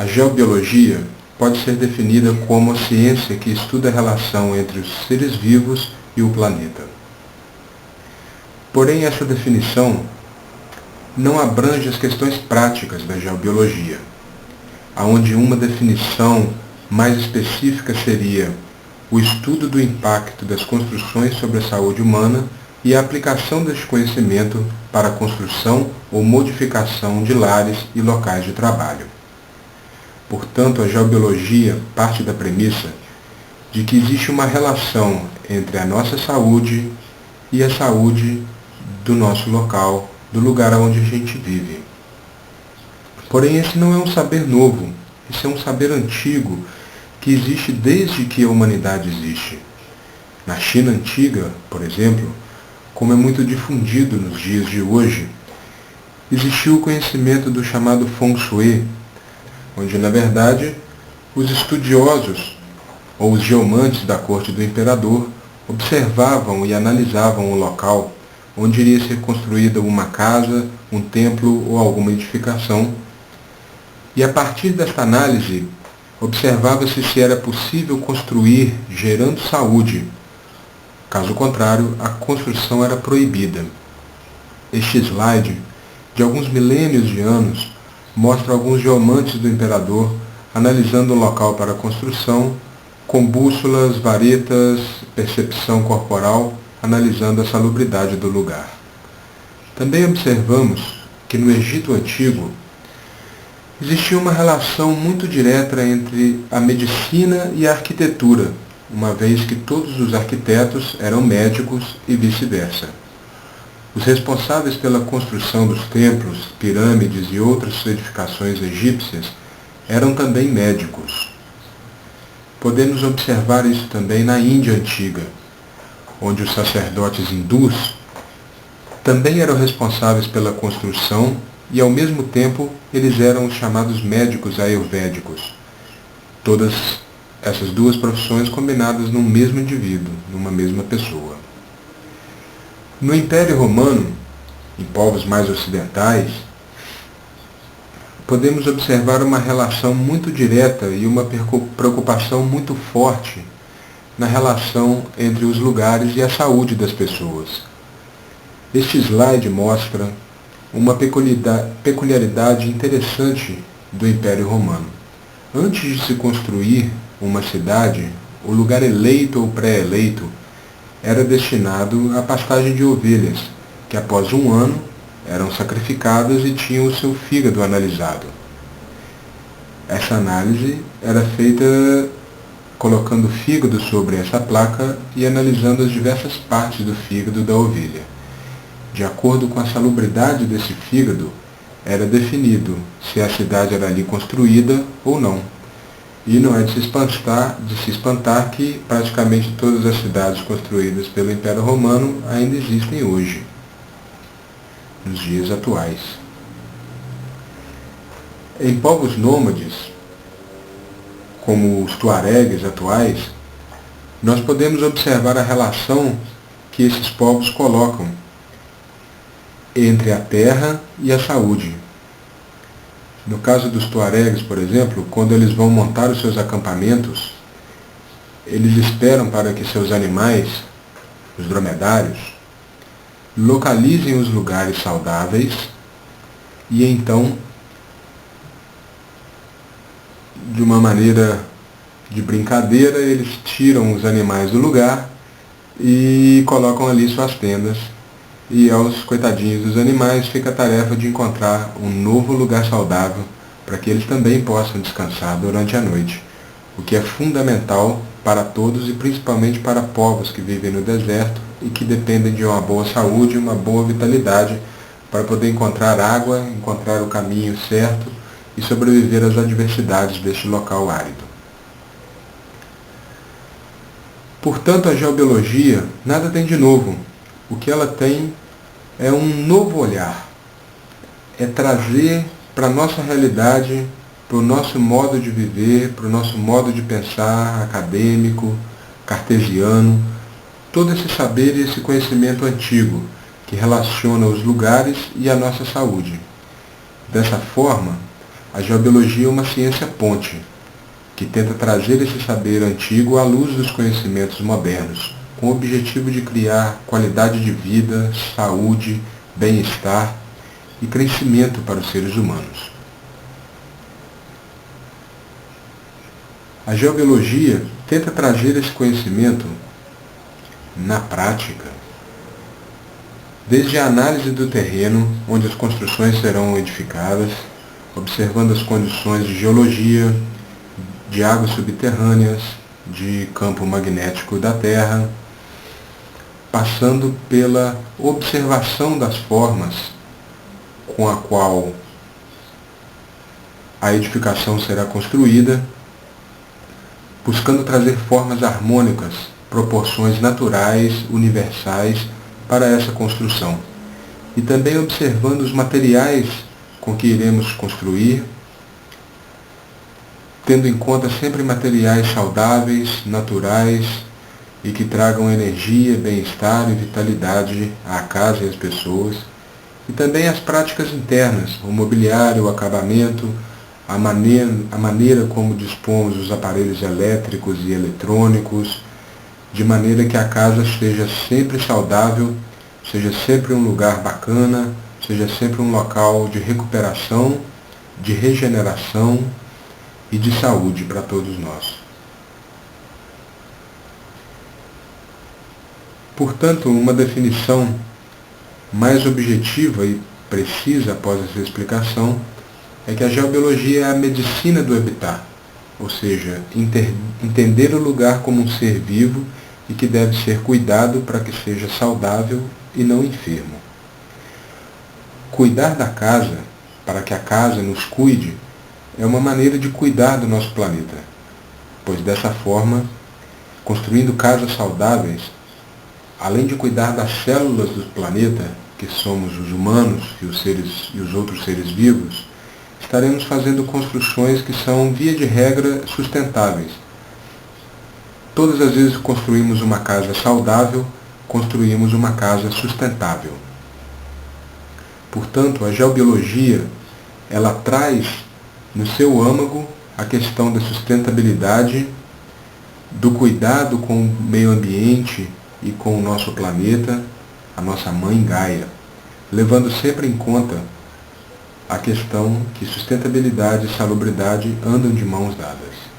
A geobiologia pode ser definida como a ciência que estuda a relação entre os seres vivos e o planeta. Porém, essa definição não abrange as questões práticas da geobiologia, onde uma definição mais específica seria o estudo do impacto das construções sobre a saúde humana e a aplicação deste conhecimento para a construção ou modificação de lares e locais de trabalho. Portanto, a geobiologia parte da premissa de que existe uma relação entre a nossa saúde e a saúde do nosso local, do lugar onde a gente vive. Porém, esse não é um saber novo, esse é um saber antigo que existe desde que a humanidade existe. Na China antiga, por exemplo, como é muito difundido nos dias de hoje, existiu o conhecimento do chamado Feng Shui, onde, na verdade, os estudiosos ou os geomantes da corte do imperador observavam e analisavam o local onde iria ser construída uma casa, um templo ou alguma edificação, e a partir desta análise observava-se se era possível construir gerando saúde. Caso contrário, a construção era proibida. Este slide, de alguns milênios de anos, mostra alguns geomantes do imperador analisando o local para a construção, com bússolas, varetas, percepção corporal, analisando a salubridade do lugar. Também observamos que no Egito Antigo existia uma relação muito direta entre a medicina e a arquitetura, uma vez que todos os arquitetos eram médicos e vice-versa. Os responsáveis pela construção dos templos, pirâmides e outras edificações egípcias eram também médicos. Podemos observar isso também na Índia Antiga, onde os sacerdotes hindus também eram responsáveis pela construção e, ao mesmo tempo, eles eram os chamados médicos ayurvédicos. Todas essas duas profissões combinadas num mesmo indivíduo, numa mesma pessoa. No Império Romano, em povos mais ocidentais, podemos observar uma relação muito direta e uma preocupação muito forte na relação entre os lugares e a saúde das pessoas. Este slide mostra uma peculiaridade interessante do Império Romano. Antes de se construir uma cidade, o lugar eleito ou pré-eleito era destinado à pastagem de ovelhas, que após um ano eram sacrificadas e tinham o seu fígado analisado. Essa análise era feita colocando o fígado sobre essa placa e analisando as diversas partes do fígado da ovelha. De acordo com a salubridade desse fígado, era definido se a cidade era ali construída ou não. E não é de se espantar que praticamente todas as cidades construídas pelo Império Romano ainda existem hoje, nos dias atuais. Em povos nômades, como os tuaregues atuais, nós podemos observar a relação que esses povos colocam entre a terra e a saúde. No caso dos tuaregues, por exemplo, quando eles vão montar os seus acampamentos, eles esperam para que seus animais, os dromedários, localizem os lugares saudáveis e então, de uma maneira de brincadeira, eles tiram os animais do lugar e colocam ali suas tendas. E aos coitadinhos dos animais fica a tarefa de encontrar um novo lugar saudável para que eles também possam descansar durante a noite, o que é fundamental para todos e principalmente para povos que vivem no deserto e que dependem de uma boa saúde e uma boa vitalidade para poder encontrar água, encontrar o caminho certo e sobreviver às adversidades deste local árido. Portanto, a geobiologia nada tem de novo. O que ela tem é um novo olhar, é trazer para a nossa realidade, para o nosso modo de viver, para o nosso modo de pensar acadêmico, cartesiano, todo esse saber e esse conhecimento antigo que relaciona os lugares e a nossa saúde. Dessa forma, A geobiologia é uma ciência ponte, que tenta trazer esse saber antigo à luz dos conhecimentos modernos, com o objetivo de criar qualidade de vida, saúde, bem-estar e crescimento para os seres humanos. A geobiologia tenta trazer esse conhecimento na prática, desde a análise do terreno onde as construções serão edificadas, observando as condições de geologia, de águas subterrâneas, de campo magnético da Terra, passando pela observação das formas com a qual a edificação será construída, buscando trazer formas harmônicas, proporções naturais, universais para essa construção. E também observando os materiais com que iremos construir, tendo em conta sempre materiais saudáveis, naturais e que tragam energia, bem-estar e vitalidade à casa e às pessoas. E também as práticas internas, o mobiliário, o acabamento, a maneira como dispomos os aparelhos elétricos e eletrônicos, de maneira que a casa seja sempre saudável, seja sempre um lugar bacana, seja sempre um local de recuperação, de regeneração e de saúde para todos nós. Portanto, uma definição mais objetiva e precisa após essa explicação é que a geobiologia é a medicina do habitat, ou seja, entender o lugar como um ser vivo e que deve ser cuidado para que seja saudável e não enfermo. Cuidar da casa, para que a casa nos cuide, é uma maneira de cuidar do nosso planeta, pois dessa forma, construindo casas saudáveis, além de cuidar das células do planeta, que somos os humanos e os outros seres vivos, estaremos fazendo construções que são, via de regra, sustentáveis. Todas as vezes que construímos uma casa saudável, construímos uma casa sustentável. Portanto, a geobiologia, ela traz no seu âmago a questão da sustentabilidade, do cuidado com o meio ambiente e com o nosso planeta, a nossa mãe Gaia, levando sempre em conta a questão que sustentabilidade e salubridade andam de mãos dadas.